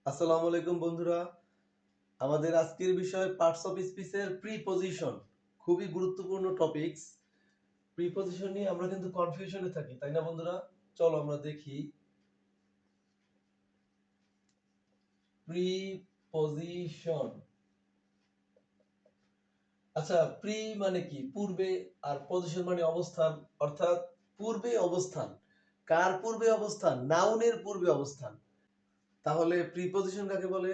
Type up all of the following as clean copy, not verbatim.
আসসালামু আলাইকুম বন্ধুরা। আমাদের আজকের বিষয় পার্টস অফ স্পিচের প্রিপজিশন। খুবই গুরুত্বপূর্ণ টপিকস। প্রিপজিশন নিয়ে আমরা কিন্তু কনফিউশনে থাকি, তাই না বন্ধুরা? চলো আমরা দেখি প্রিপজিশন। আচ্ছা, প্রি মানে কি? পূর্বে। আর পজিশন মানে অবস্থান, অর্থাৎ পূর্বে অবস্থান। কার পূর্বে অবস্থান? নাউনের পূর্বে অবস্থান। তাহলে প্রিপজিশন কাকে বলে?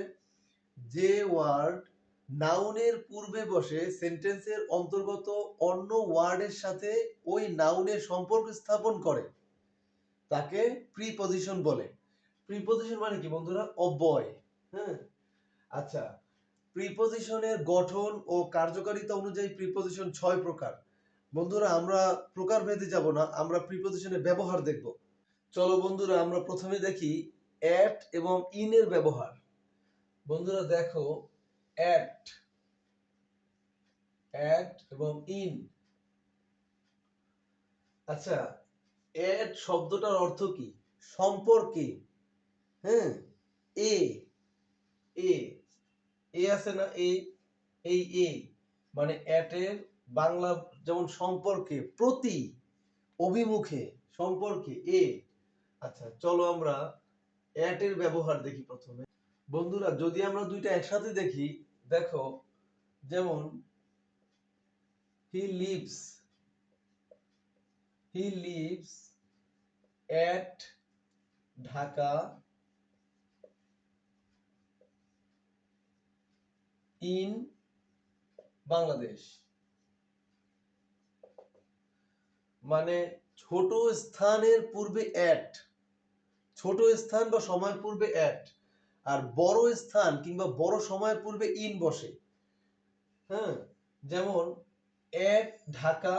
যে ওয়ার্ড নাউনের পূর্বে বসে সেন্টেন্সের অন্তর্গত অন্য ওয়ার্ডের সাথে ওই নাউনের সম্পর্ক স্থাপন করে তাকে প্রিপজিশন বলে। প্রিপজিশন মানে কি বন্ধুরা? অব্যয়। হ্যাঁ, আচ্ছা, প্রিপজিশনের গঠন ও কার্যকারিতা অনুযায়ী প্রিপজিশন 6 প্রকার। বন্ধুরা, আমরা প্রকার ভেদে যাব না, আমরা প্রিপজিশনের ব্যবহার দেখব। চলো বন্ধুরা, আমরা প্রথমে দেখি অ্যাট এবং ইন এর ব্যবহার। বন্ধুরা দেখো, অ্যাট অ্যাট এবং ইন। আচ্ছা, অ্যাট শব্দটার অর্থ কি? সম্পর্কে। হ্যাঁ, এ এ এ আছে না, এই মানে অ্যাটের বাংলা যেমন সম্পর্কে, প্রতি, অভিমুখে, সম্পর্কে এ। আচ্ছা, চলো আমরা অ্যাটের ব্যবহার দেখি প্রথমে। বন্ধুরা, যদি আমরা দুইটা একসাথে দেখি, দেখো, যেমন he lives at Dhaka in Bangladesh. মানে ছোট স্থানের পূর্বে at, ছোট স্থান বা সময়ের পূর্বে at, আর বড় স্থান কিংবা বড় সময়ের পূর্বে in বসে। হ্যাঁ, যেমন at ঢাকা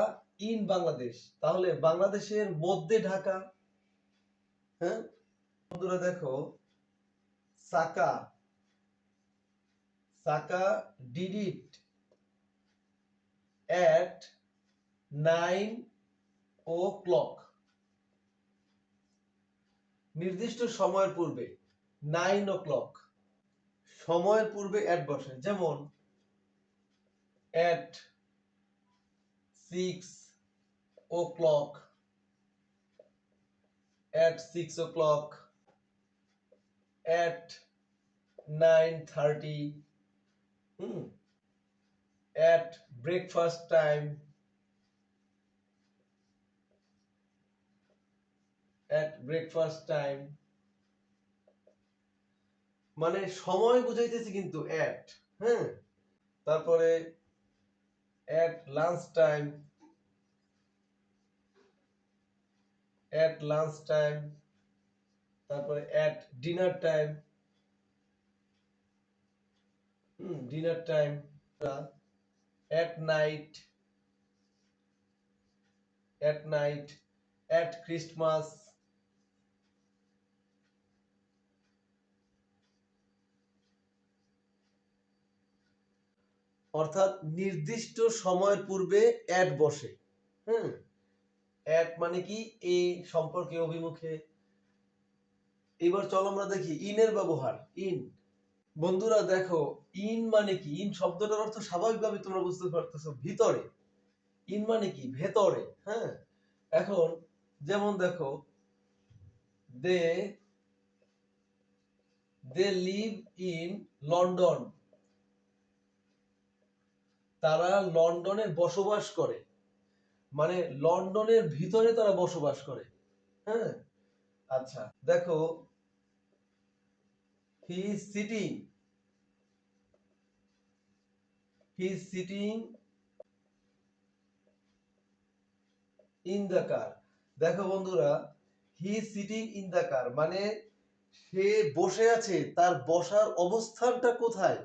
in বাংলাদেশ, তাহলে বাংলাদেশের মধ্যে ঢাকা। হ্যাঁ, বন্ধুরা দেখো, সাকা did it at 9 o'clock, নির্দিষ্ট সময়ের পূর্বে 9 o'clock, সময়ের পূর্বে অ্যাট বসে। যেমন at 6 o'clock, at 6 o'clock, at 9:30, at breakfast time, at breakfast time, মানে সময় বুঝাইতেছি কিন্তু at। হ্যাঁ, তারপরে at lunch time, at lunch time, তারপরে at dinner time, dinner time, at night, at night, at Christmas। অর্থাৎ নির্দিষ্ট সময়ের পূর্বে অ্যাট বসে। হ্যাঁ, অ্যাট মানে কি? এ, সম্পর্কে, অভিমুখে। এবার চলো আমরা দেখি ইনের ব্যবহার। ইন, বন্ধুরা দেখো, ইন মানে কি? ইন শব্দটার অর্থ স্বাভাবিকভাবে তোমরা বুঝতে পারতেছো, ভিতরে। ইন মানে কি? ভেতরে। হ্যাঁ, এখন যেমন দেখো, দে লিভ ইন লন্ডন, তারা লন্ডনে বসবাস করে। মানে লন্ডনের ভিতরে তারা বসবাস করে। হ্যাঁ, আচ্ছা দেখো, he is sitting in the car. দেখো বন্ধুরা, he is sitting in the car মানে সে বসে আছে, তার বসার অবস্থানটা কোথায়?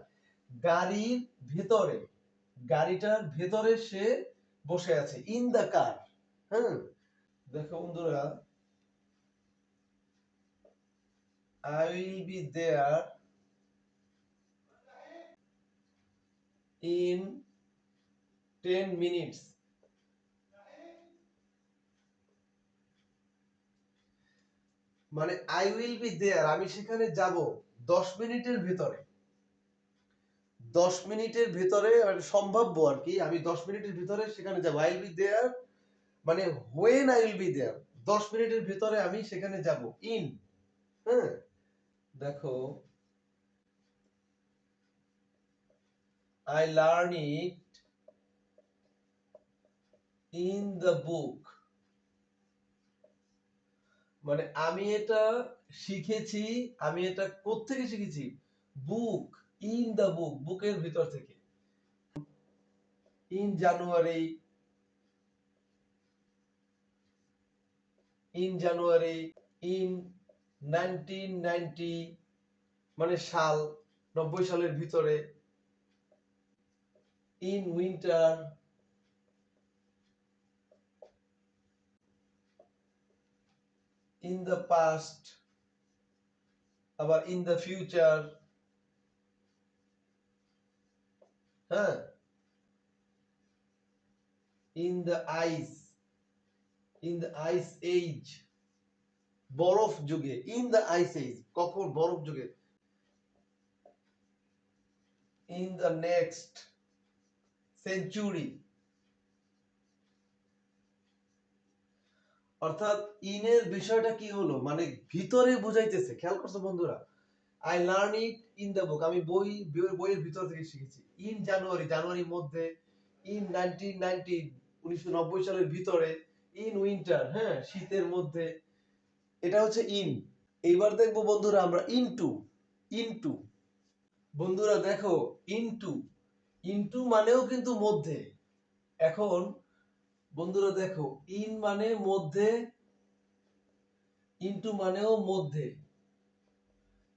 গাড়ির ভেতরে, গাড়িটার ভেতরে সে বসে আছে, ইন দ্য কার। হ্যাঁ, দেখো বন্ধুরা, I will be there in 10 minutes, মানে আই উইল বি দেয়ার, আমি সেখানে যাব 10 মিনিটের ভেতরে 10 মিনিটের ভেতরে সম্ভাব্য আর কি, আমি 10 মিনিটের ভিতরে সেখানে যাব। আই উইল বি দেয়ার মানে when I will be there, 10 মিনিটের ভিতরে আমি সেখানে যাব। ইন, হ্যাঁ দেখো, I learn it in the book, মানে আমি এটা শিখেছি, আমি এটা কোত্থেকে শিখেছি? বুক, ইন দ্য বুক, বুকের ভিতর থেকে। ইন জানুয়ারি, ইন 1990 মানে সাল, 90 সালের ভিতরে। In winter, in the past, আবার ইন দ্য ফিউচার, হ্যাঁ, ইন দ্য আইস এজ, বরফ যুগে, ইন দ্য আইস এজ, কখন? বরফ যুগে। ইন দ্য নেক্সট সেঞ্চুরি, অর্থাৎ ইনের বিষয়টা কি হলো, মানে ভিতরে বুঝাইতেছে। খেয়াল করছো বন্ধুরা? I learn it in the বুক, আমি বইয়ের ভিতর থেকে শিখেছি। ইন জানুয়ারি, জানুয়ারির মধ্যে। ইন 1990, 1990 সালের ভিতরে। ইন উইন্টার, হ্যাঁ শীতের মধ্যে। এটা হচ্ছে ইন। এইবার দেখবো বন্ধুরা আমরা ইনটু। ইনটু বন্ধুরা দেখো, ইনটু ইনটু মানেও কিন্তু মধ্যে। এখন বন্ধুরা দেখো, ইন মানে মধ্যে, ইনটু মানেও মধ্যে,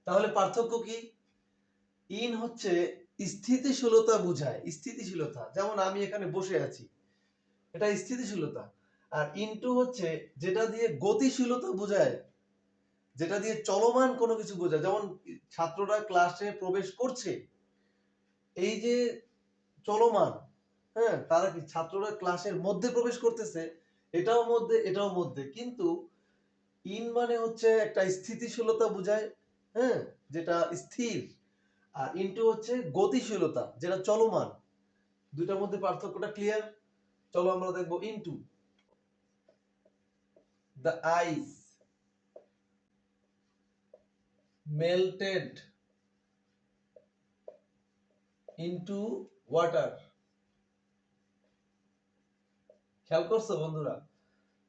তাহলে পার্থক্য কি? ইন হচ্ছে স্থিতিশীলতা বোঝায়, স্থিতিশীলতা, যেমন আমি এখানে বসে আছি, এটা স্থিতিশীলতা। আর ইনটু হচ্ছে যেটা দিয়ে গতিশীলতা বোঝায়, যেটা দিয়ে চলমান কোনো কিছু বোঝায়। যেমন ছাত্ররা ক্লাসে প্রবেশ করছে, এই যে চলমান, হ্যাঁ তারা কি, ছাত্ররা ক্লাসের মধ্যে প্রবেশ করতেছে, এটাও মধ্যে, এটাও মধ্যে। কিন্তু ইন মানে হচ্ছে একটা স্থিতিশীলতা বোঝায়, হ্যাঁ যেটা স্থির। আর ইনটু হচ্ছে গতিশীলতা, যেটা চলমান। দুইটার মধ্যে পার্থক্যটা ক্লিয়ার? চলো আমরা দেখবো into. The ice melted into water. খেয়াল করছো বন্ধুরা?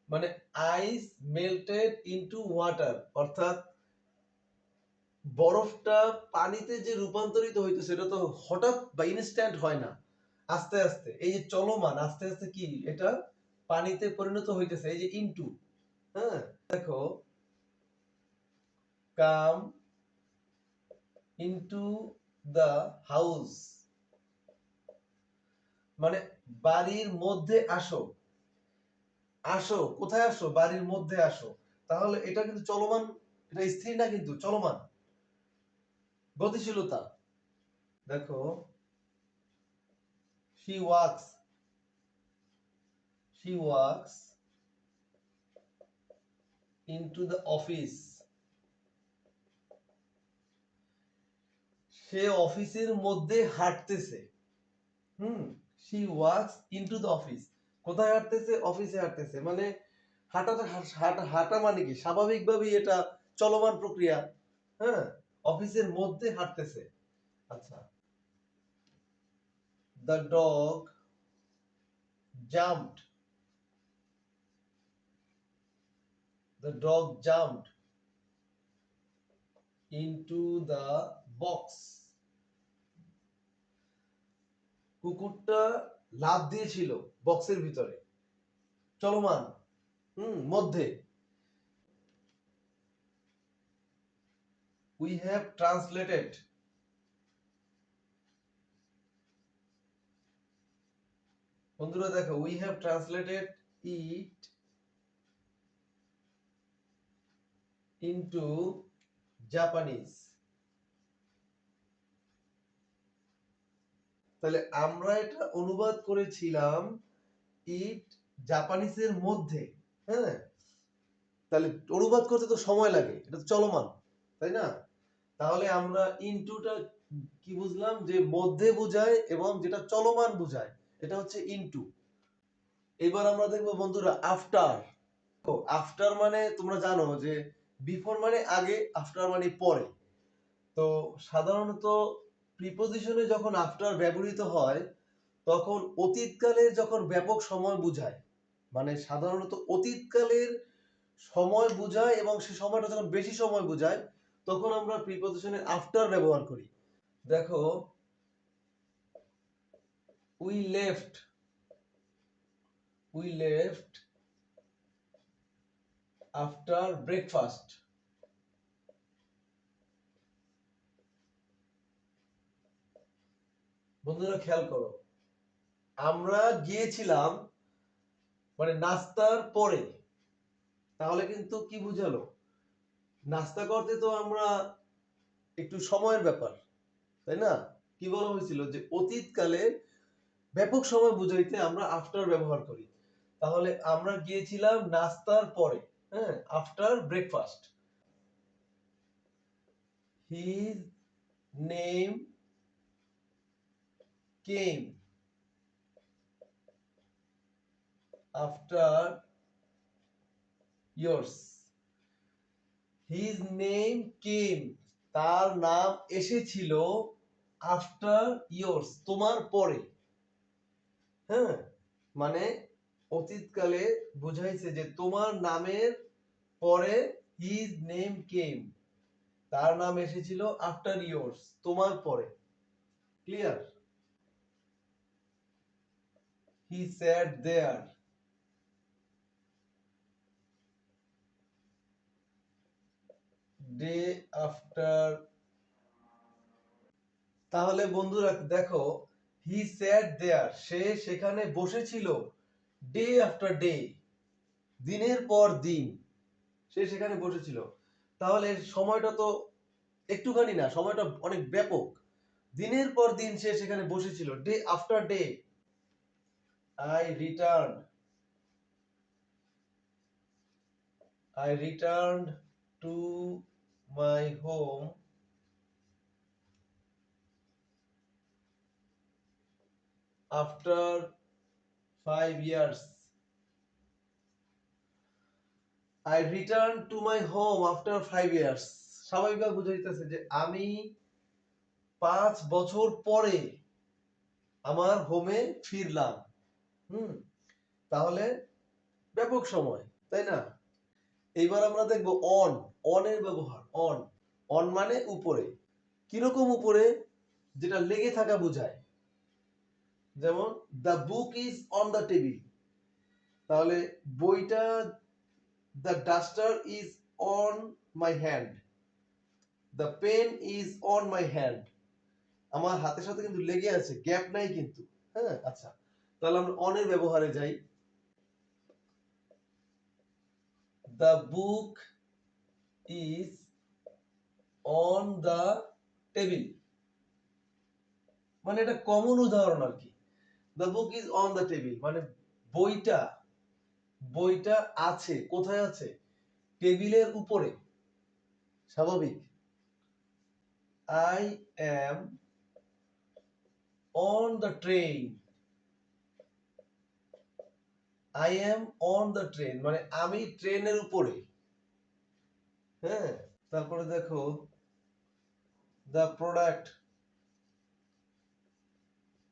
মানে আইস মেল্টেড ইনটু ওয়াটার, অর্থাৎ বরফটা পানিতে যে রূপান্তরিত হইতেছে, এটা তো হঠাৎ বা ইনস্ট্যান্ট হয় না, আস্তে আস্তে। এই যে চলমান, আস্তে আস্তে কি এটা পানিতে পরিণত হইতেছে, এই যে ইনটু। হ্যাঁ দেখো, কাম ইনটু দ্য হাউস, মানে বাড়ির মধ্যে আসো। আসো কোথায়? আসো বাড়ির মধ্যে আসো। তাহলে এটা কিন্তু চলমান, এটা স্থির না, কিন্তু চলমান, গতিশীলতা। দেখো, she walks, she walks into the office, সে অফিসের মধ্যে হাঁটতেছে। she walks into the office, কোথায় হাঁটতেছে? অফিসে হাঁটতেছে। মানে হাঁটাটা, হাঁটা মানে কি, স্বাভাবিকভাবেই এটা চলমান প্রক্রিয়া, হ্যাঁ অফিসের মধ্যে হাঁটতেছে। আচ্ছা, the dog jumped, the dog jumped into the box, কুকুরটা লাফ দিয়েছিল বক্সের ভিতরে, চলমান, মধ্যে। we have translated, বন্ধুরা দেখো, we have translated it into Japanese, তাহলে আমরা এটা অনুবাদ করেছিলাম ইট জাপানিজের মধ্যে, হ্যাঁ তাহলে অনুবাদ করতে তো সময় লাগে, এটা তো চলমান, তাই না? তাহলে আমরা ইনটুটা কি বুঝলাম, যে মধ্যে বোঝায় এবং যেটা চলমান বোঝায়, এটা হচ্ছে ইনটু। এবার আমরা দেখবো বন্ধুরা আফটার। আফটার মানে তোমরা জানো যে বিফোর মানে আগে, আফটার মানে পরে। তো সাধারণত প্রিপোজিশনে যখন আফটার ব্যবহৃত হয় তখন অতীতকালের যখন ব্যাপক সময় বোঝায়, মানে সাধারণত অতীতকালের সময় বোঝায় এবং সে সময়টা যখন বেশি সময় বোঝায় তখন আমরা প্রিপোজিশনে আফটার ব্যবহার করি। দেখো, we left, we left after breakfast. বন্ধুরা খেয়াল করো, আমরা গিয়েছিলাম মানে নাস্তার পরে, তাহলে কিন্তু কি বুঝালো, নাস্তা করতে তো আমরা একটু সময়ের ব্যাপার, তাই না? কি বলা হয়েছিল যে অতীতকালে ব্যাপক সময় বুঝাইতে আমরা আফটার ব্যবহার করি। তাহলে আমরা গিয়েছিলাম নাস্তার পরে, হ্যাঁ, আফটার ব্রেকফাস্ট। হিজ নেম কেম after yours. His name came, তার নাম এসেছিল after yours, তোমার পরে। হ্যাঁ, মানে অতীতকালে বুঝাইছে যে তোমার নামের পরে his name came, তার নাম এসেছিল after yours, তোমার পরে। Clear? He sat there, day after। তাহলে বন্ধুরা দেখো, হি স্যাট দেয়ার, সে সেখানে বসেছিল, ডে আফটার ডে, দিনের পর দিন সে সেখানে বসেছিল। তাহলে সময়টা তো একটুখানি না, সময়টা অনেক ব্যাপক। দিনের পর দিন সে সেখানে বসেছিল, day after day. I return, I return to my home after 5 years। I returned to my home after 5 years, স্বাভাবিকভাবে বুঝাইতেছে যে আমি 5 বছর পরে আমার হোমে ফিরলাম। তাহলে ব্যাপক সময়, তাই না? এইবার আমরা দেখব অন, অনের ব্যবহার। অন, অন মানে উপরে। কিরকম উপরে? যেটা লেগে থাকা বোঝায়। যেমন the book is on the table, তাহলে বইটা, the duster is on my hand, the pen is on my hand, আমার হাতের সাথে কিন্তু লেগে আছে, গ্যাপ নাই কিন্তু। হ্যাঁ, আচ্ছা, তাহলে আমরা অনের ব্যবহারে যাই। The book is on the table, মানে এটা কমন উদাহরণ আর কি। The book is on the table মানে বইটা, বইটা আছে, কোথায় আছে? টেবিলের উপরে, স্বাভাবিক। I am on the train, I am on the train মানে আমি ট্রেনের উপরে। হ্যাঁ, তারপরে দেখো the product,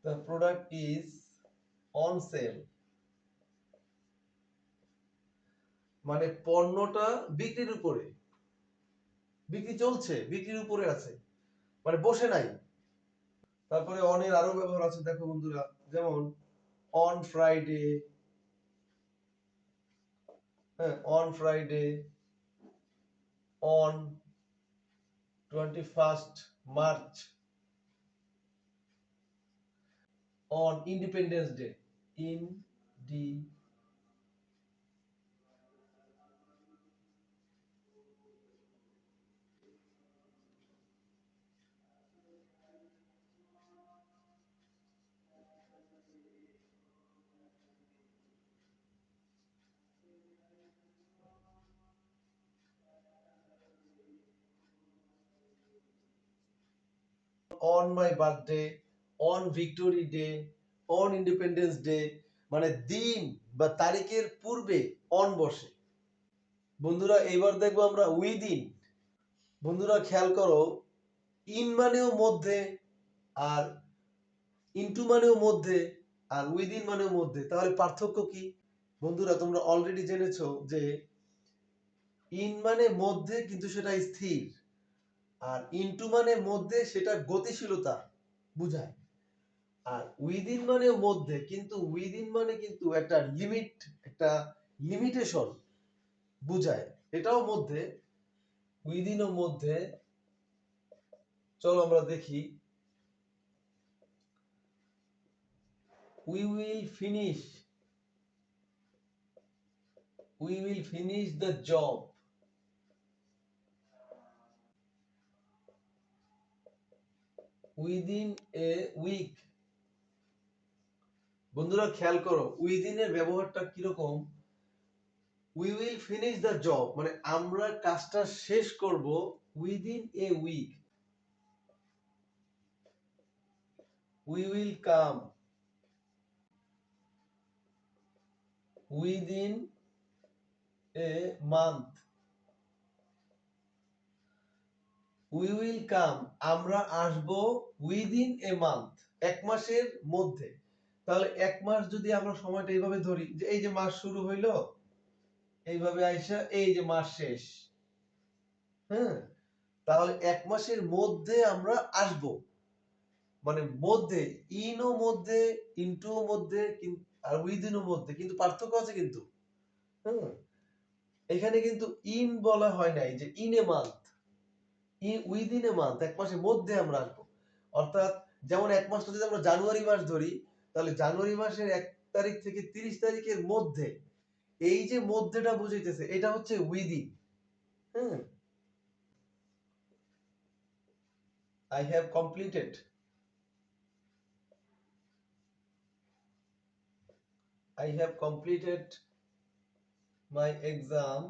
the product is on sell, মানে পণ্যটা বিক্রির উপরে, বিক্রি চলছে, বিক্রির উপরে আছে, মানে বসে নাই। তারপরে অনের আরো ব্যবহার আছে, দেখো বন্ধুরা, যেমন অন ফ্রাইডে, হ্যাঁ, on Friday, on 21st March, on Independence Day, in the। On my birthday, on victory day, on independence day, মানে দিন বা তারিখের পূর্বে অন বসে। বন্ধুরা এইবার দেখবো আমরা উইদিন। বন্ধুরা খেয়াল করো, ইন মানেও মধ্যে, আর ইনটু মানেও মধ্যে, আর উইদিন মানেও মধ্যে। তাহলে পার্থক্য কি? বন্ধুরা তোমরা অলরেডি জেনেছো যে ইন মানে মধ্যে কিন্তু সেটা স্থির, আর ইনটু মানে মধ্যে সেটা গতিশীলতা বুঝায়, আর উইদিন মানে মধ্যে, কিন্তু উইদিন মানে কিন্তু একটা লিমিট, একটা লিমিটেশন বুঝায়, এটাও মধ্যে, উইদিন ও মধ্যে। চলো আমরা দেখি। we will finish we will finish the job within a week। বন্ধুরা খেয়াল করো উইদিন এর ব্যবহারটা কিরকম। we will finish the job মানে আমরা কাজটা শেষ করব within a week। we will come within a month। we will come আমরা আসব within a month এক মাসের মধ্যে। তাহলে এক মাস যদি আমরা সময়টা এইভাবে ধরি যে এই যে মাস শুরু হইলো, এইভাবে আইসা এই যে মাস শেষ, হ্যাঁ, তাহলে এক মাসের মধ্যে আমরা আসব, মানে মধ্যে, ইনও মধ্যে, ইনটু মধ্যে, আর উইদিনও মধ্যে, কিন্তু পার্থক্য আছে কিন্তু। হ্যাঁ, এখানে কিন্তু ইন বলা হয় নাই যে in a month, within a month এক মাসের মধ্যে আমরা আসবো। অর্থাৎ যেমন এক মাসটা যদি আমরা জানুয়ারি মাস ধরি, তাহলে জানুয়ারি মাসের 1 তারিখ থেকে 30 তারিখের মধ্যে, এই যে মধ্যেটা বুঝাইতেছে এটা হচ্ছে উইদিন। হ্যাঁ, I have completed I have completed my exam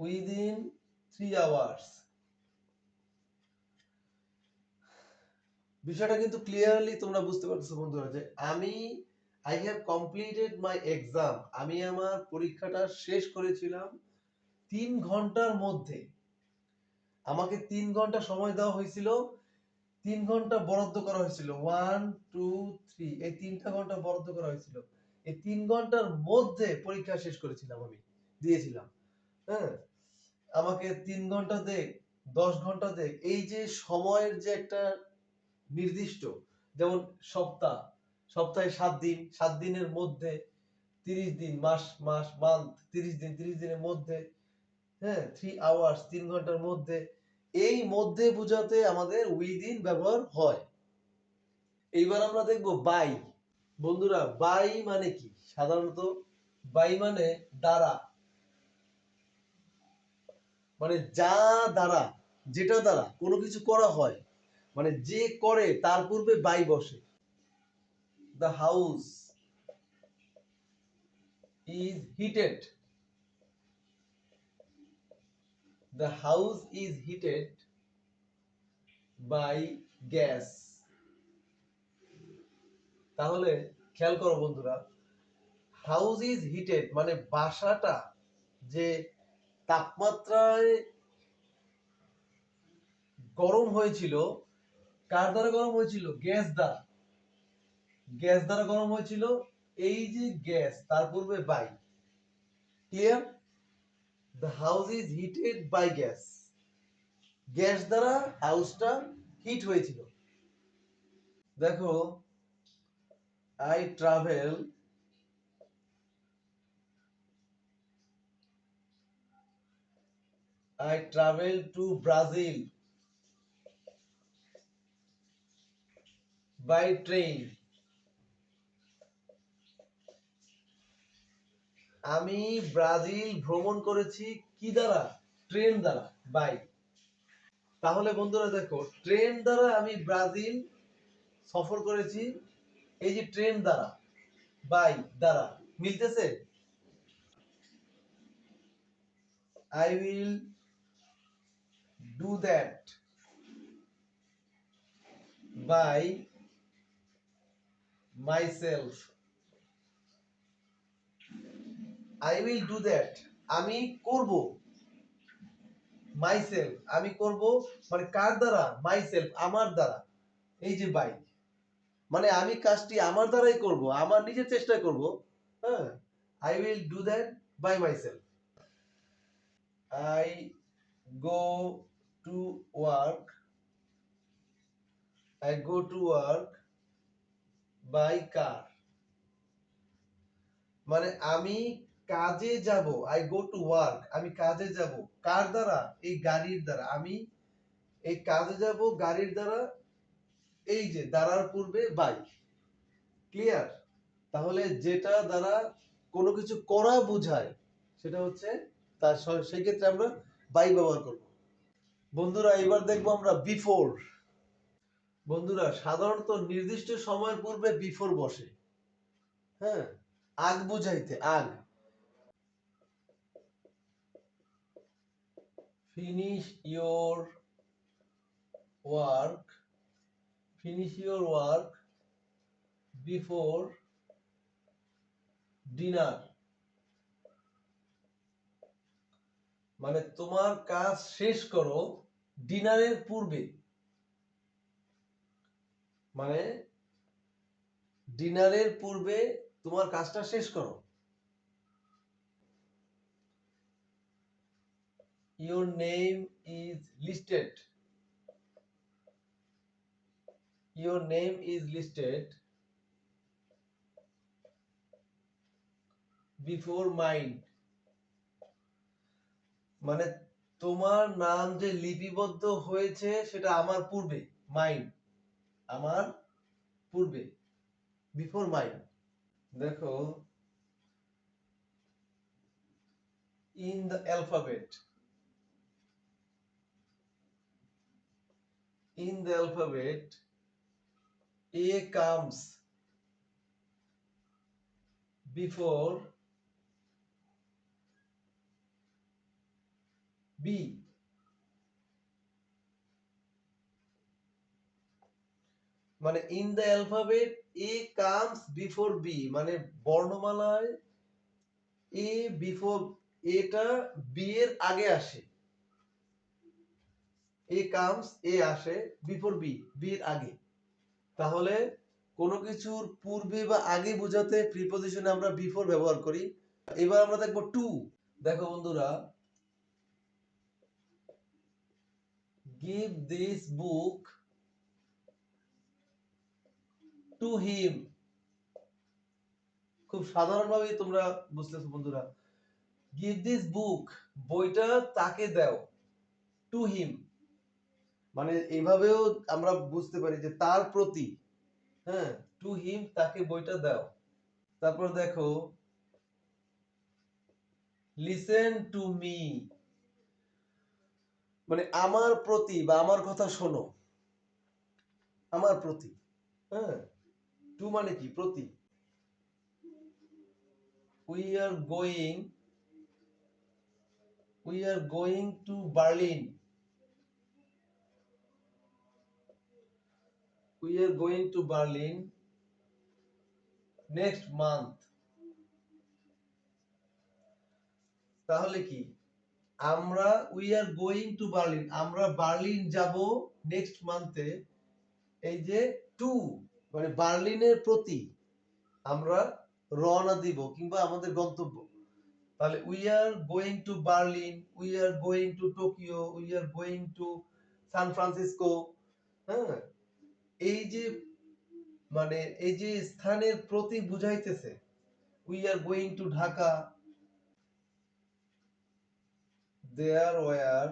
within 3 hours। বিষয়টা কিন্তু ক্লিয়ারলি তোমরা বুঝতে পারছো বন্ধুরা যে আমি I have completed my exam, আমি আমার পরীক্ষাটা শেষ করেছিলাম 3 ঘন্টার মধ্যে। আমাকে 3 ঘন্টা সময় দেওয়া হয়েছিল, 3 ঘন্টা বরাদ্দ করা হয়েছিল, 1 2 3, এই 3টা ঘন্টা বরাদ্দ করা হয়েছিল। এই 3 ঘন্টার মধ্যে পরীক্ষা শেষ করেছিলাম, আমি দিয়েছিলাম। হ্যাঁ, আমাকে 3 ঘন্টা দেখ, 10 ঘন্টা দেখ, এই যে সময়ের যে একটা নির্দিষ্ট, যেমন সপ্তাহে 7 দিন, 7 দিনের মধ্যে 30 দিন, মান্থ 30 দিন, 30 দিনের মধ্যে, হ্যাঁ, 3 আওয়ার্স 3 ঘন্টার মধ্যে, এই মধ্যে বোঝাতে আমাদের উইদিন ব্যবহার হয়। এইবার আমরা দেখব বাই। বন্ধুরা বাই মানে কি? সাধারণত বাই মানে দ্বারা, মানে যা দ্বারা, যেটা দ্বারা কোনো কিছু করা হয়, মানে যে করে তার পূর্বে বাই বসে। The house is heated, the house is heated by gas। তাহলে খেয়াল করো বন্ধুরা, হাউস ইজ হিটেড মানে বাসাটা যে তাপমাত্রায় গরম হয়েছিল, কার দ্বারা গরম হয়েছিল? গ্যাস দ্বারা, গ্যাস দ্বারা গরম হয়েছিল। এই যে গ্যাস, তার পূর্বে by. Clear? The house is heated by gas, gas দ্বারা হাউসটা হিট হয়েছিল। দেখো I travel to Brazil by train. আমি ব্রাজিল ভ্রমণ করেছি কি দ্বারা? ট্রেন দ্বারা, বাই। তাহলে বন্ধুরা দেখো, ট্রেন দ্বারা আমি ব্রাজিল সফর করেছি, এই যে ট্রেন দ্বারা, বাই দ্বারা, মিলতেছে? I will do that by myself. I will do that, আমি করব। myself, আমি করব মানে কার দ্বারা? myself, আমার দ্বারা। এই যে বাই, মানে আমি কাজটি আমার দ্বারাই করব, আমার নিজের চেষ্টায় করব। হ্যাঁ, I will do that by myself. I go to work, I go to work by car, মানে আমি কাজে যাব। I go to work, আমি কাজে যাব কার দ্বারা? এই গাড়ির দ্বারা। আমি এই কাজে যাব গাড়ির দ্বারা, এই যে দ্বারার পূর্বে বাই। ক্লিয়ার? তাহলে যেটা দ্বারা কোনো কিছু করা বোঝায় সেটা হচ্ছে তার, সেই ক্ষেত্রে আমরা বাই ব্যবহার করব। বন্ধুরা এবার দেখবো আমরা বিফোর। বন্ধুরা সাধারণত নির্দিষ্ট সময়ের পূর্বে বিফোর বসে। হ্যাঁ, আগ বুঝাইতে আগ। Finish your work, finish your work before dinner, মানে তোমার কাজ শেষ করো ডিনারের পূর্বে। মানে ডিনারের পূর্বে তোমার কাজটা শেষ করো। Your name is listed, your name is listed before mine, মানে তোমার নাম যে লিপিবদ্ধ হয়েছে সেটা আমার পূর্বে। মাইন, আমার পূর্বে, বিফোর মাইন। দেখো, in the alphabet, in the alphabet A comes before B, মানে in the alphabet A comes before B, মানে বর্ণমালায় A before, এটা B এর আগে আসে। A comes, A আসে before B, B এর আগে। তাহলে কোনো কিছুর পূর্বে বা আগে বোঝাতে প্রিপজিশনে আমরা বিফোর ব্যবহার করি। এবার আমরা দেখবো টু। দেখো বন্ধুরা, give this book to him, খুব সাধারণভাবে তোমরা বুঝতেছো বন্ধুরা। give this book, বইটা তাকে দাও। to him, মানে এইভাবেও আমরা বুঝতে পারি যে তার প্রতি। হ্যাঁ, to him, তাকে বইটা দাও। তারপর দেখো, listen to me, মানে আমার প্রতি বা আমার কথা শোনো, আমার প্রতি। হ্যাঁ, টু মানে কি? প্রতি। we are going, we are going to Berlin, we are going to Berlin next month, তাহলে কি? আমরা we are going to Berlin, আমরা বার্লিন যাব নেক্সট মান্থে। এই যে টু মানে বার্লিনের প্রতি আমরা রওনা দিব কিংবা আমাদের গন্তব্য। তাহলে we are going to Berlin, we are going to Tokyo, we are going to San Francisco। হ্যাঁ, এই যে মানে এই যে স্থানের প্রতি বুঝাইতেছে। we are going to Dhaka, there were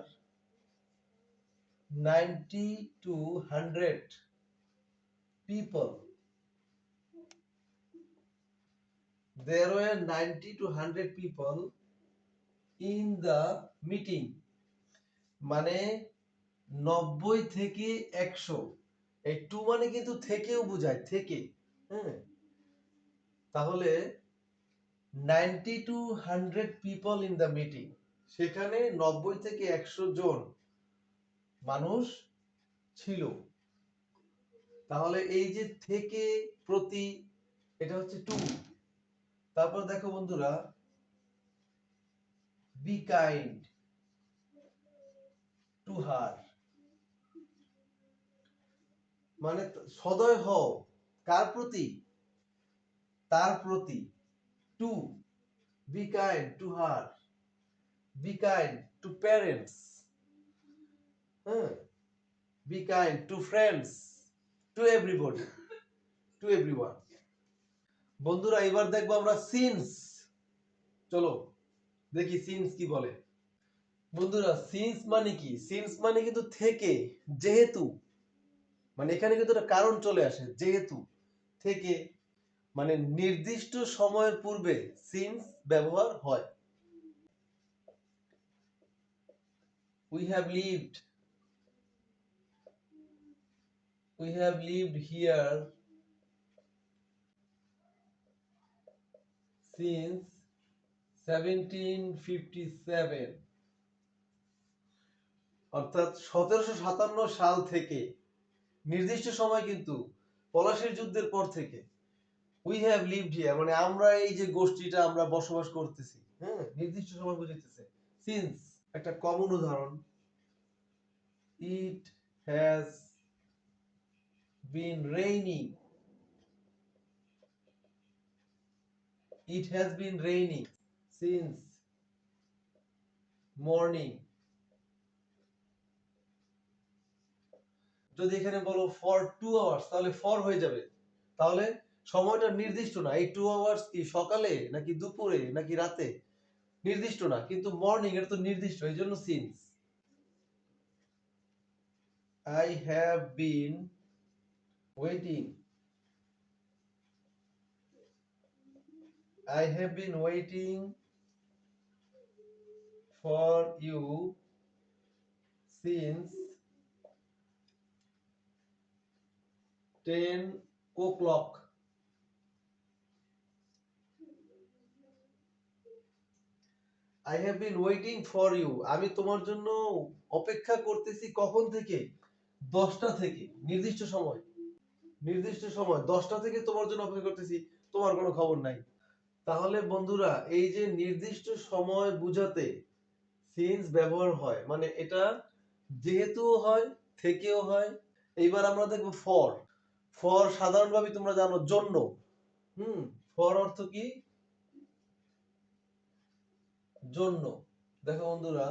90 to 100 people, there were 90 to 100 people in the meeting, মানে 90 থেকে 100। এই টু মানে কিন্তু থেকেও বোঝায়, থেকে। হ্যাঁ, তাহলে 90 to 100 people in the meeting, সেখানে 90 থেকে 100 জন মানুষ ছিল। তাহলে এই যে থেকে, প্রতি, এটা হচ্ছে টু। তারপর দেখো বন্ধুরা, বি কাইন্ড টু হার, মানে সদয় হও কার প্রতি? তার প্রতি। To, be kind to her, be kind to parents, হ্যাঁ, be kind to friends, to everybody, to everyone. বন্ধুরা এবার দেখবো আমরা সিন্স। চলো দেখি সিন্স কি বলে। বন্ধুরা সিন্স মানে কি? সিন্স মানে কিন্তু থেকে, যেহেতু, মানে এখানে কিন্তু একটা কারণ চলে আসে, যেহেতু, থেকে, মানে নির্দিষ্ট সময়ের পূর্বে সিন্স ব্যবহার হয়। We have lived, we have lived here since 1757, অর্থাৎ 1757 সাল থেকে, নির্দিষ্ট সময় কিন্তু পলাশীর যুদ্ধের পর থেকে। উই হ্যাভ লিভড হিয়ার মানে আমরা এই যে গোষ্ঠীটা আমরা বসবাস করতেছি, হ্যাঁ, নির্দিষ্ট সময় বুঝাইতেছে সিন্স। একটা কমন উদাহরণ, it has been raining, it has been raining since morning. যদি এখানে বলো ফর 2 আওয়ার্স তাহলে ফর হয়ে যাবে, তাহলে সময়টা নির্দিষ্ট না। এই 2 আওয়ার্স কি সকালে নাকি দুপুরে নাকি রাতে নির্দিষ্ট না, কিন্তু মর্নিং এটা তো নির্দিষ্ট, এই জন্য since. I have been waiting, I have been waiting for you since 10 o'clock. I have been waiting for you, আমি তোমার জন্য অপেক্ষা করতেছি কখন থেকে? 10টা থেকে, নির্দিষ্ট সময়, নির্দিষ্ট সময় 10টা থেকে তোমার জন্য অপেক্ষা করতেছি, তোমার কোনো খবর নাই। তাহলে বন্ধুরা এই যে নির্দিষ্ট সময় বুঝাতে সিন্স ব্যবহার হয়, মানে এটা যেহেতুও হয়, থেকেও হয়। এইবার আমরা দেখব ফর। ফর সাধারণভাবে তোমরা জানো জন্য। ফর অর্থ কি? জন্য। দেখো বন্ধুরা,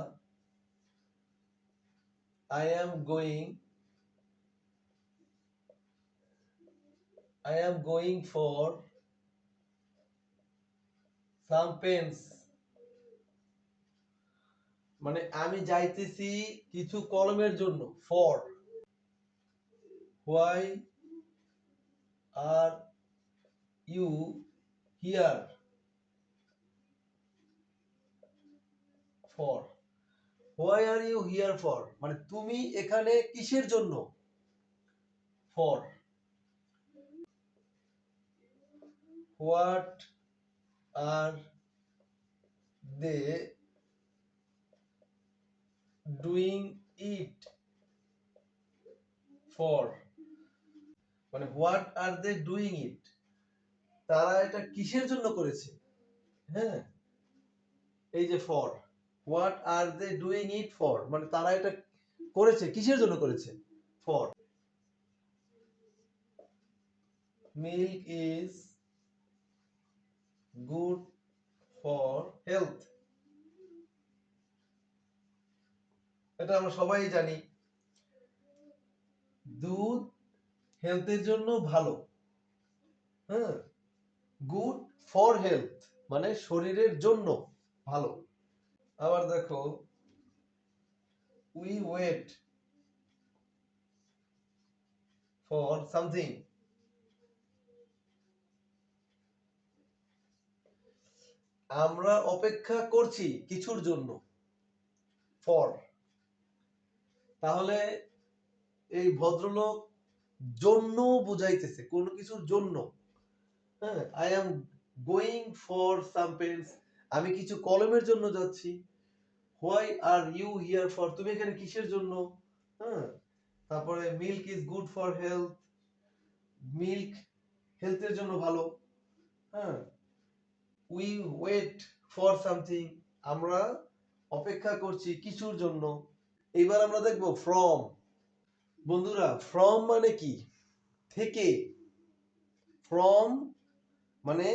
I am going, I am going for some pens, মানে আমি যাইতেছি কিছু কলমের জন্য। For, why are you here for, why are you here for মানে তুমি এখানে কিসের জন্য? For, what are they doing it for, মানে what are they doing it, তারা এটা কিসের জন্য করেছে? হ্যাঁ, এই যে for, what are they doing it for মানে তারা এটা করেছে কিসের জন্য করেছে? For. Milk is good for health, এটা আমরা সবাই জানি, দুধ হেলথের জন্য ভালো। হ্যাঁ, গুড ফর হেলথ মানে শরীরের জন্য ভালো। আবার দেখো, উই ওয়েট ফর সামথিং, আমরা অপেক্ষা করছি কিছুর জন্য। ফর। তাহলে এই ভদ্রলোক জন্য বুঝাইতেছে কোনো কিছুর জন্য। হ্যাঁ, I am going for some pens, আমি কিছু কলমের জন্য যাচ্ছি। Why are you here for, তুমি এখানে কিসের জন্য? হ্যাঁ, তারপরে milk is good for health, milk হেলথের জন্য ভালো। হ্যাঁ, উই ওয়েট ফর সামথিং, আমরা অপেক্ষা করছি কিছুর জন্য। এইবার আমরা দেখব ফ্রম। বন্ধুরা, ফ্রম মানে কি? থেকে। ফ্রম মানে,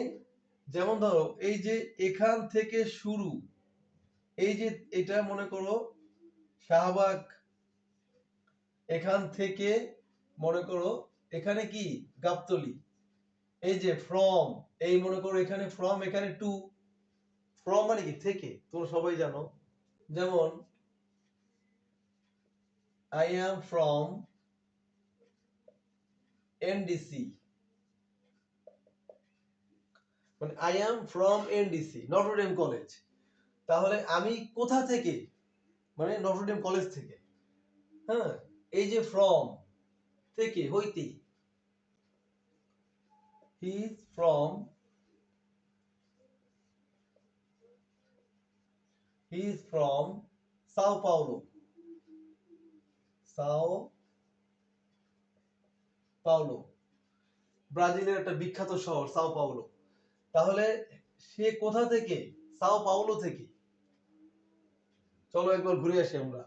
যেমন ধরো এই যে এখান থেকে শুরু, এই যে এটা মনে করো শাহবাগ, এখান থেকে মনে করো এখানে কি গাবতলী। এই যে ফ্রম, এই মনে করো এখানে ফ্রম, এখানে টু। ফ্রম মানে কি? থেকে, তোমরা সবাই জানো। যেমন আই অ্যাম ফ্রম এনডিসি, মানে I am from NDC, Notre Dame college. তাহলে আমি কোথা থেকে? মানে নটরডেম কলেজ থেকে। হ্যাঁ, এই যে ফ্রম, থেকে, হইতে। He is from, he is from Sao Paulo, Sao Paulo, ব্রাজিলের একটা বিখ্যাত শহর সাও পাওলো। তাহলে সে কোথা থেকে? সাও পাওলো থেকে। চলো একবার ঘুরে আসি আমরা।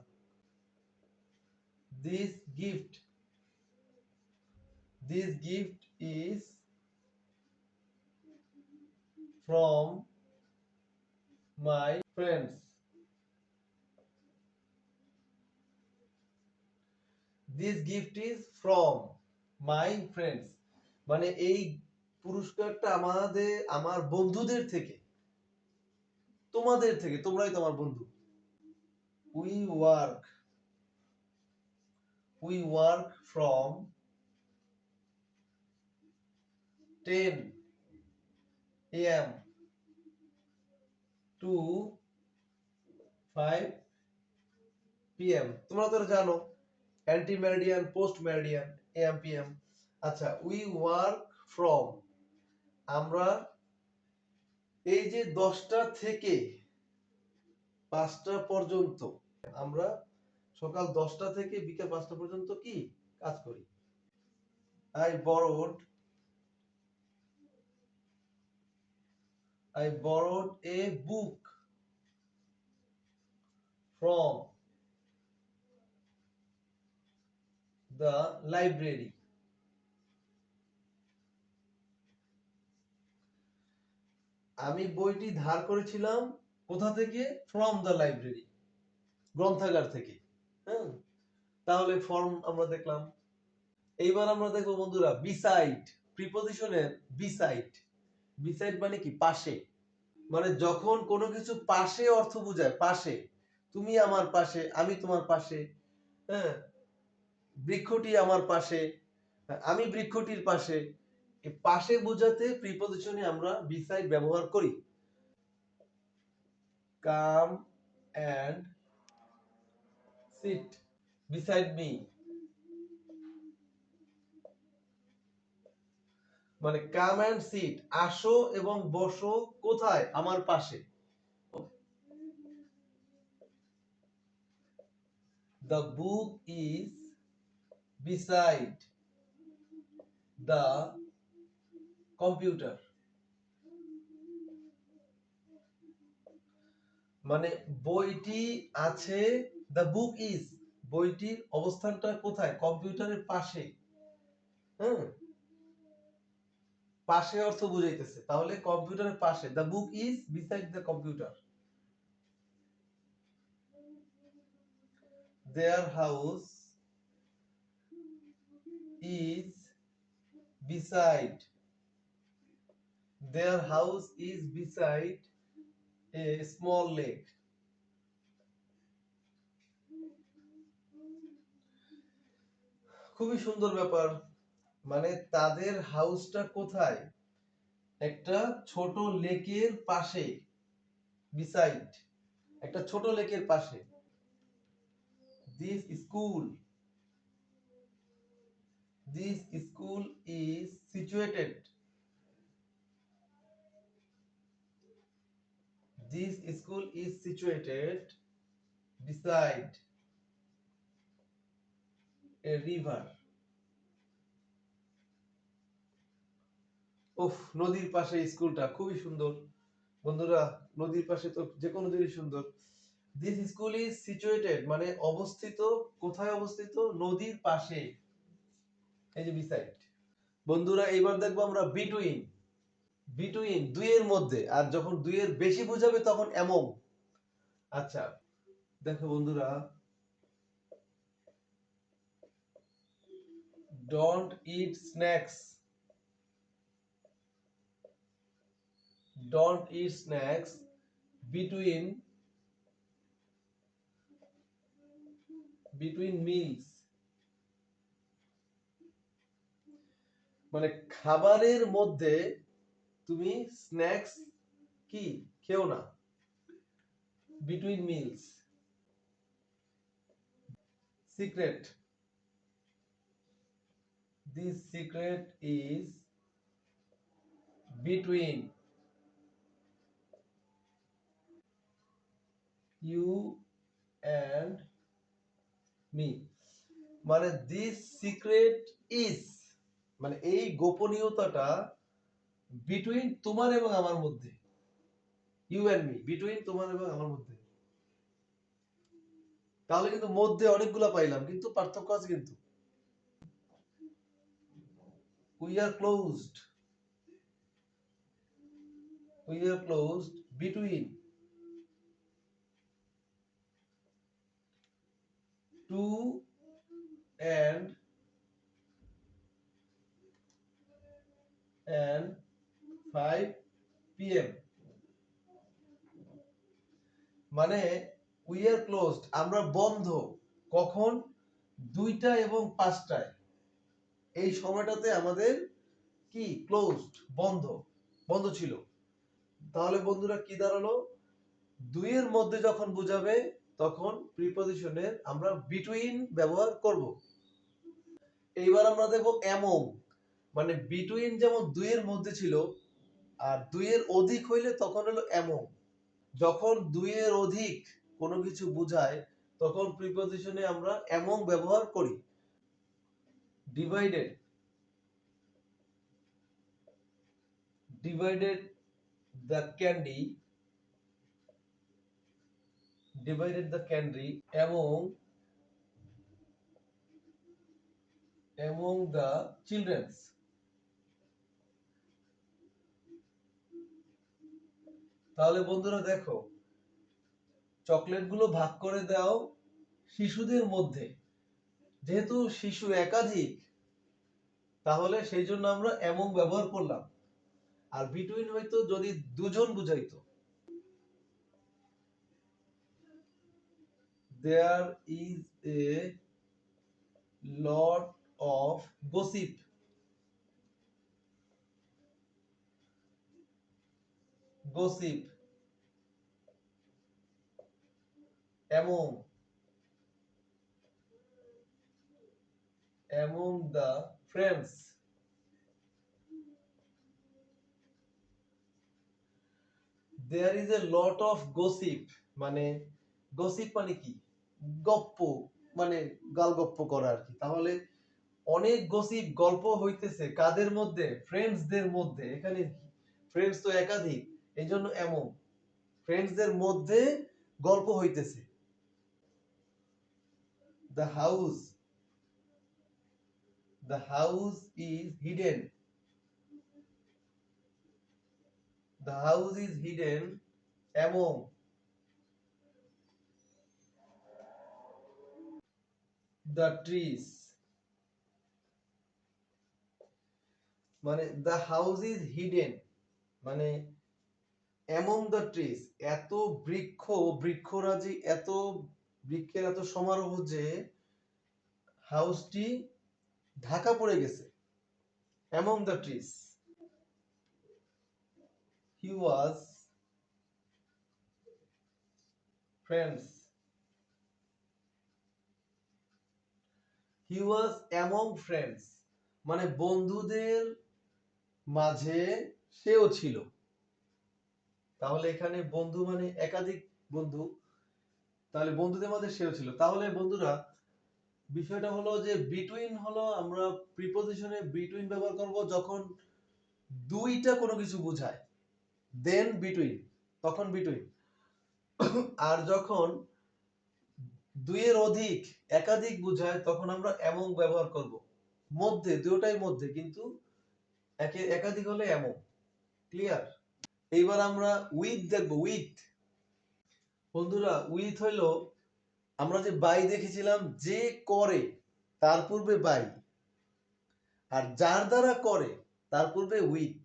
This gift, this gift is from my friends, this gift is from my friends, মানে এই পুরস্কারটা আমার বন্ধুদের থেকে, তোমাদের থেকে, তোমরাই তো আমার বন্ধু। We work, we work from 10 AM to 5 PM। তোমরা তো জানো ante meridian, post meridian, AM PM। আচ্ছা, উই ওয়ার্ক ফ্রম, আমরা এই যে 10টা থেকে 5টা পর্যন্ত, আমরা সকাল 10টা থেকে বিকেল 5টা পর্যন্ত কি কাজ করি। I borrowed, I borrowed a book from the library. আমি বইটি ধার করেছিলাম কোথা থেকে? ফ্রম দ্য লাইব্রেরি, গ্রন্থাগার থেকে। হ্যাঁ, তাহলে ফর্ম আমরা দেখলাম। এইবার আমরা দেখবো বন্ধুরা বিসাইড, প্রিপজিশনের বিসাইড। বিসাইড মানে কি? পাশে। মানে যখন কোনো কিছু পাশে অর্থ বোঝায়, পাশে, তুমি আমার পাশে, আমি তোমার পাশে। হ্যাঁ, বৃক্ষটি আমার পাশে, আমি বৃক্ষটির পাশে। এই পাশে বোঝাতে প্রিপজিশনে আমরা বিসাইড ব্যবহার করি। Come and sit beside me, মানে কাম এন্ড সিট, আসো এবং বসো কোথায়? আমার পাশে। The book is beside the computer, মানে বইটি আছে, the book is, বইটির অবস্থানটা কোথায়? কম্পিউটারের পাশে। হ্যাঁ, পাশে অর্থ বুঝাইতেছে, তাহলে কম্পিউটারের পাশে, the book is beside the computer. Their house is beside, their house is beside a small lake. খুবই সুন্দর ব্যাপার, মানে তাদের হাউসটা কোথায়? একটা ছোট লেকের পাশে, বিসাইড, একটা ছোট লেকের পাশে। This school, this school is situated, this school is situated beside A river. উফ, নদীর পাশে স্কুলটা খুবই সুন্দর। বন্ধুরা, নদীর পাশে তো যে কোনো জিনিস সুন্দর। দিস স্কুল ইজ সিচুয়েটেড মানে অবস্থিত, কোথায় অবস্থিত? নদীর পাশে, এই যে বিসাইড। বন্ধুরা, এইবার দেখবো আমরা বিটুইন। বিটুইন দুইয়ের মধ্যে, আর যখন দুইয়ের বেশি বোঝাবে তখন এমং। আচ্ছা, দেখো বন্ধুরা, don't eat snacks, don't eat snacks between meals, মানে খাবারের মধ্যে তুমি স্ন্যাক্স কি খেও না, between meals. Secret, this secret is between you and me, মানে দিস সিক্রেট ইজ মানে এই গোপনীয়তাটা বিটুইন তোমার এবং আমার মধ্যে, ইউ অ্যান্ড মি, বিটুইন তোমার এবং আমার মধ্যে। তাহলে কিন্তু মধ্যে অনেকগুলা পাইলাম, কিন্তু পার্থক্য আছে কিন্তু। We are closed, we are closed between two and 5 PM, মানে উই আর ক্লোজড আমরা বন্ধ কখন? 2টা এবং 5টায়, এই সময়টাতে আমাদের কি ক্লোজড, বন্ধ, বন্ধ ছিল। তাহলে বন্ধুরা কি দাঁড়ালো? দুইয়ের মধ্যে যখন বোঝাবে তখন প্রিপজিশনের আমরা বিটুইন ব্যবহার করব। এইবার আমরা দেখব এমং, মানে বিটুইন যেমন দুইয়ের মধ্যে ছিল, আর দুইয়ের অধিক হইলে তখন হলো এমং। যখন দুইয়ের অধিক কোনো কিছু বোঝায় তখন প্রিপজিশনে আমরা এমং ব্যবহার করি। Divided, divided the candy, divided the candy among the children, তাহলে বন্ধুরা দেখো, চকলেট গুলো ভাগ করে দাও শিশুদের মধ্যে, যেহেতু শিশু একাধিক তাহলে সেই জন্য আমরা among ব্যবহার করলাম। আর বিটুইন হয়তো যদি দুজন বুঝাইতো, there is a lot of gossip, gossip among the friends, there is a lot of gossip মানে গসিপ মানে কি? গপ্প, মানে গালগপ্প করা আর কি। তাহলে অনেক গসিপ গল্প হইতেছে কাদের মধ্যে? ফ্রেন্ডসদের মধ্যে। এখানে ফ্রেন্ডস তো একাধিক, এই জন্য এমন ফ্রেন্ডসদের মধ্যে গল্প হইতেছে। The house, the house is hidden, the house is hidden among the trees, মানে দ্য হাউস ইজ হিডেন মানে among the trees, এত বৃক্ষ, বৃক্ষরাজি, এত বৃক্ষের এত সমারোহ যে হাউসটি ঢাকা পড়ে গেছে। among the trees he was friends, he was among friends মানে বন্ধুদের মাঝে সেও ছিল। তাহলে এখানে বন্ধু মানে একাধিক বন্ধু, তাহলে বন্ধুদের মাঝে সেও ছিল। তাহলে বন্ধুরা বিষয়টা হলো যে বিটুইন হলো আমরা প্রিপজিশনে বিটুইন ব্যবহার করব যখন দুইটা কোনো কিছু বোঝায়, দেন বিটুইন, তখন বিটুইন। আর যখন দুইয়ের অধিক একাধিক বোঝায় তখন আমরা এমং ব্যবহার করব। মধ্যে, দুটোটাই মধ্যে, কিন্তু একাধিক হলে এমং। ক্লিয়ার? এইবার আমরা উইথ দেখব। উইথ বন্ধুরা, উইথ হইলো আমরা যে বাই দেখেছিলাম, যে করে তার পূর্বে বাই, আর যার দ্বারা করে তার পূর্বে with.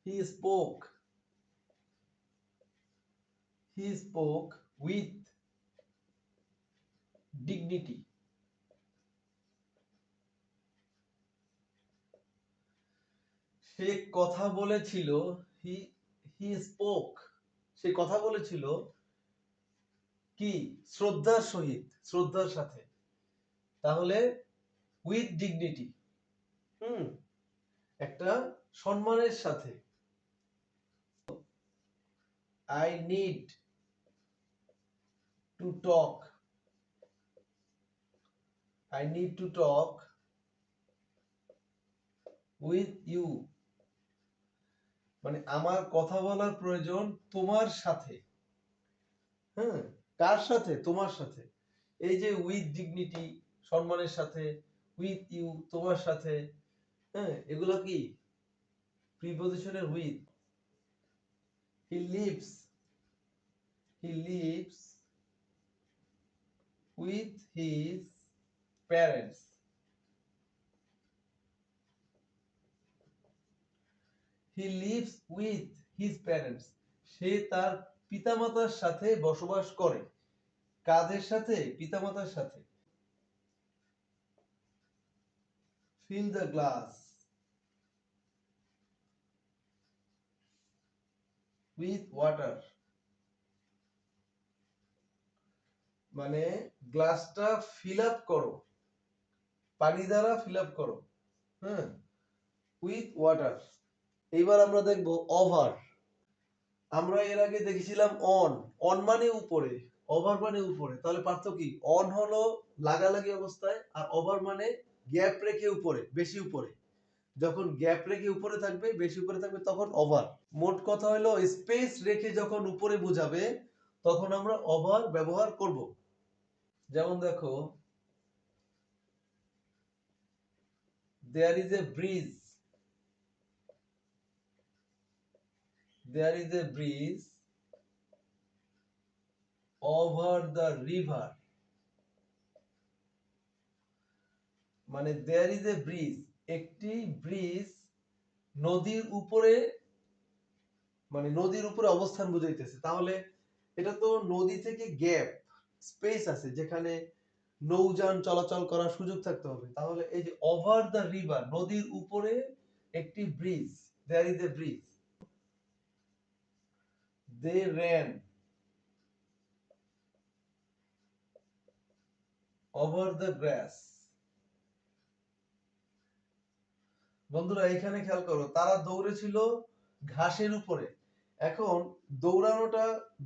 He spoke, he spoke with dignity. সে কথা বলেছিল, হি হি স্পোক, সে কথা বলেছিল কি? শ্রদ্ধার সহিত, শ্রদ্ধার সাথে। তাহলে উইথ ডিগনিটি, একটা সম্মানের সাথে। I need to talk, I need to talk with you, মানে আমার কথা বলার প্রয়োজন তোমার সাথে। হ্যাঁ, কার সাথে? তোমার সাথে। এই যে উইথ ডিগনিটি, সম্মানের সাথে, উইথ ইউ, তোমার সাথে, হ্যাঁ, এগুলো কি? প্রিপজিশনের with. He lives, he lives with his parents. He lives with his parents, সে তার পিতামাতার সাথে বসবাস করে। কাদের সাথে? পিতামাতার সাথে। Fill the glass with water, মানে গ্লাসটা ফিল আপ করো, পানি দ্বারা ফিল আপ করো। হ্যাঁ, উইথ ওয়াটার। এইবার আমরা দেখব ওভার। আমরা এর আগে দেখেছিলাম অন, অন মানে উপরে, ওভার মানে উপরে। তাহলে পার্থক্য কি? অন হলো লাগালাগি অবস্থায়, আর ওভার মানে গ্যাপ রেখে উপরে, বেশি উপরে। যখন গ্যাপ রেখে উপরে থাকবে, বেশি উপরে থাকবে, তখন ওভার। মোট কথা হলো স্পেস রেখে যখন উপরে বোঝাবে তখন আমরা ওভার ব্যবহার করব। যেমন দেখো, there is a bridge, there is a bridge over the river, মানে there is a bridge, একটি ব্রিজ নদীর উপরে, মানে নদীর উপরে অবস্থান বুঝাইতেছে। তাহলে এটা তো নদী থেকে গ্যাপ, স্পেস আছে যেখানে নৌযান চলাচল করার সুযোগ থাকতে হবে। তাহলে এই যে ওভার দ্য রিভার, নদীর উপরে একটি bridge, there is a bridge, they ran over the grass। বন্ধুরা এখানে খেয়াল করো, তারা দৌড়েছিল ঘাসের উপরে। এখন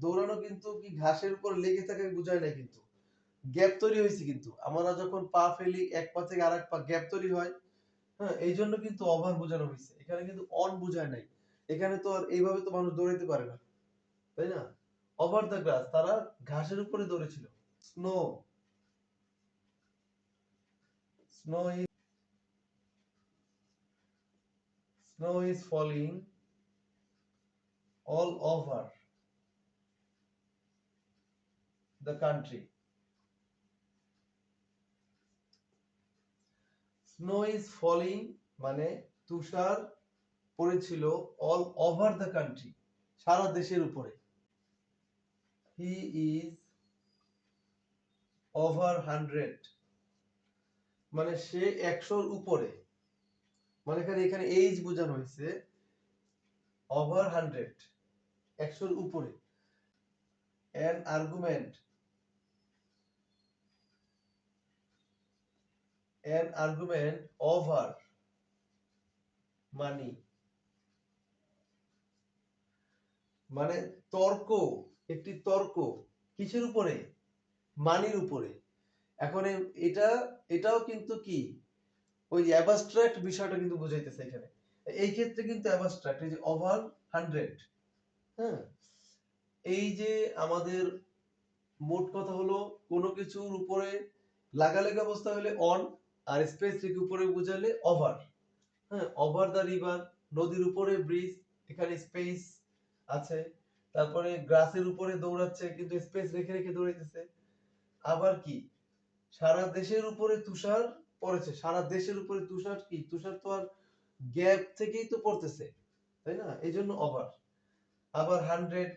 দৌড়ানো কিন্তু কি ঘাসের উপর লেগে থাকে বোঝায় না, কিন্তু গ্যাপ তৈরি হয়েছে। কিন্তু আমরা যখন পা ফেলি, এক পা থেকে আরেক পা গ্যাপ তৈরি হয়। হ্যাঁ, এই জন্য কিন্তু ওভার বোঝানো হয়েছে, এখানে কিন্তু অন বোঝায় নাই। এখানে তো আর এইভাবে তো মানুষ দৌড়াইতে পারে না, তাই না? ওভার দ্য গ্রাস, তারা ঘাসের উপরে দৌড়েছিল। Snow, snow is, snow is falling all over the country. Snow is falling মানে তুষার পড়েছিল অল ওভার দ্য কান্ট্রি, সারা দেশের উপরে। হি ইজ ওভার 100, মানে সে 100-র উপরে, মানে এখানে এইজ বোঝানো হয়েছে। ওভার 100, 100-র উপরে। an argument, an argument over money, মানে তর্ক, একটি তর্ক কিসের উপরে? মানির উপরে। এখন এটা এটাও কিন্তু কি ওই অ্যাবস্ট্রাক্ট বিষয়টা কিন্তু বোঝাইতেছে এখানে। এই ক্ষেত্রে কিন্তু অ্যাবস্ট্রাক্ট, এই যে ওভার 100, হ্যাঁ, এই যে আমাদের মোট কথা হলো কোনো কিছুর উপরে লাগালাগি অবস্থা হলে অন, আর স্পেস রেখে উপরে বুঝালে ওভার। হ্যাঁ, ওভার দা রিভার, নদীর উপরে ব্রিজ, এখানে স্পেস আছে। তারপরে গ্রাসের উপরে দৌড়াচ্ছে কিন্তু স্পেস রেখে রেখে দৌড়াইতেছে। আবার কি সারা দেশের উপরে তুষার পড়েছে, সারা দেশের উপরে তুষার, কি তুষার তো আর গ্যাপ থেকেই তো পড়তেছে, তাই না, এই জন্য ওভার। আবার 100,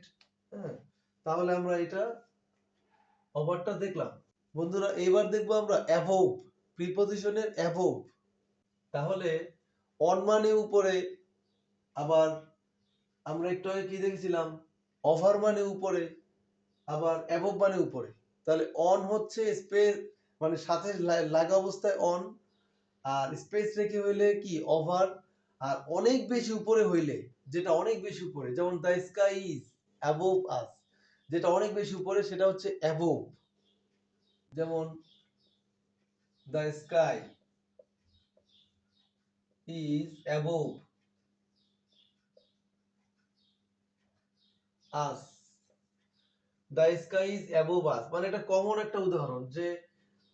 হ্যাঁ, তাহলে আমরা এটা ওভারটা দেখলাম। বন্ধুরা এবার দেখবো আমরা অ্যাবোভ, প্রিপজিশনের অ্যাবোভ। তাহলে অন মানে উপরে, আবার আমরা একটু আগে কি দেখেছিলাম, ওভার মানে উপরে, আবার অ্যাবোভ মানে উপরে। তাহলে অন হচ্ছে স্পেস মানে সাথে লাগা অবস্থায় অন, আর স্পেস রেখে হইলে কি ওভার, আর অনেক বেশি উপরে হইলে, যেটা অনেক বেশি উপরে, যেমন the sky is above us, যেটা অনেক বেশি উপরে সেটা হচ্ছে অ্যাবোভ। যেমন the sky is above us, the sky is above us, মানে এটা কমন একটা উদাহরণ যে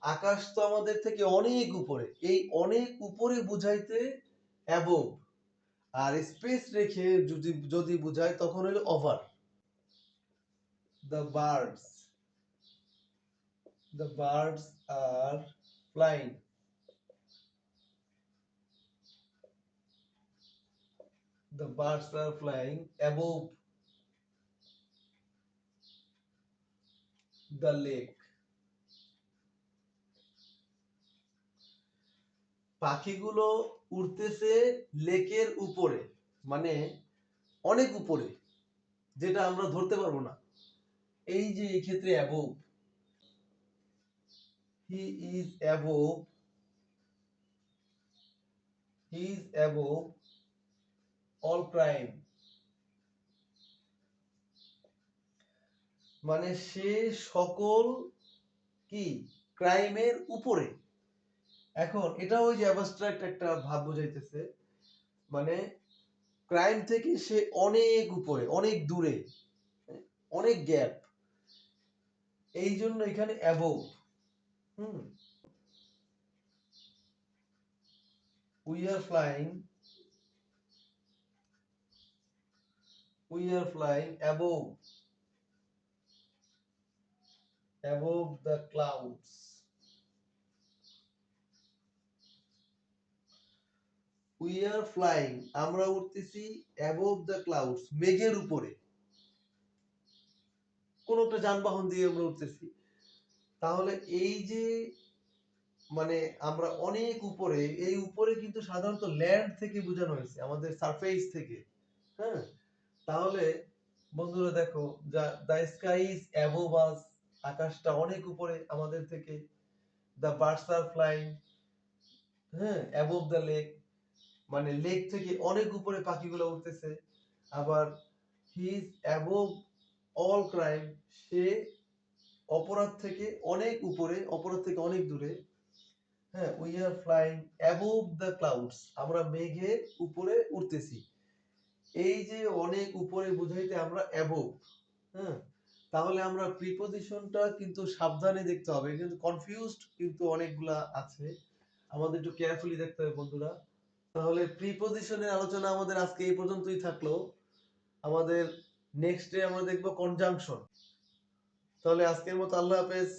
আকাশ তো আমাদের থেকে অনেক উপরে, এই অনেক উপরে বুঝাইতে অ্যাবোভ, আর স্পেস রেখে যদি যদি বুঝায় তখন হলো over. The birds, the birds are flying, the birds are flying above the lake. পাখিগুলো উড়তেছে লেকের উপরে, মানে অনেক উপরে, যেটা আমরা ধরতে পারবো না। এই যে এই ক্ষেত্রে above, he is above, he is above all crime, মানে সে সকল কি ক্রাইমের উপরে। এখন এটা ওই যে অ্যাবস্ট্রাক্ট একটা ভাব বোঝাইতেছে, মানে ক্রাইম থেকে সে অনেক উপরে, অনেক দূরে, অনেক গ্যাপ, এই জন্য এখানে above. We are flying, we are flying above, above the clouds. We are flying, আমরা উঠতেছি অ্যাবোভ দ্য ক্লাউডস, মেঘের উপরে, কোন একটা যানবাহন দিয়ে আমরা উঠতেছি। তাহলে এই যে মানে আমরা অনেক উপরে, এই উপরে কিন্তু সাধারণত ল্যান্ড থেকে বোঝানো হয়েছে, আমাদের সারফেস থেকে। হ্যাঁ, তাহলে বন্ধুরা দেখো, the sky is above us, আকাশটা অনেক উপরে আমাদের থেকে। দ্য বার্ডস আর ফ্লাইং, হ্যাঁ, অ্যাবোভ দ্য লেক, মানে লেক থেকে অনেক উপরে পাখিগুলো উঠতেছে। আবার he is above all crime, সে অপরাধ থেকে অনেক উপরে, অপরাধ থেকে অনেক দূরে। হ্যাঁ, we are flying above the clouds, আমরা মেঘের উপরে উঠতেছি। এই যে অনেক উপরে বুঝাইতে আমরা অ্যাবোভ। হ্যাঁ, তাহলে আমরা প্রিপজিশনটা কিন্তু সাবধানে দেখতে হবে, কিন্তু কনফিউজড কিন্তু অনেকগুলা আছে, আমাদের একটু কেয়ারফুলি দেখতে হবে বন্ধুরা। তাহলে প্রিপজিশনের আলোচনা আমাদের আজকে এই পর্যন্তই থাকলো। আমাদের নেক্সট ডে আমরা দেখবো কনজাংশন। তাহলে আজকের মতো আল্লাহ হাফেজ।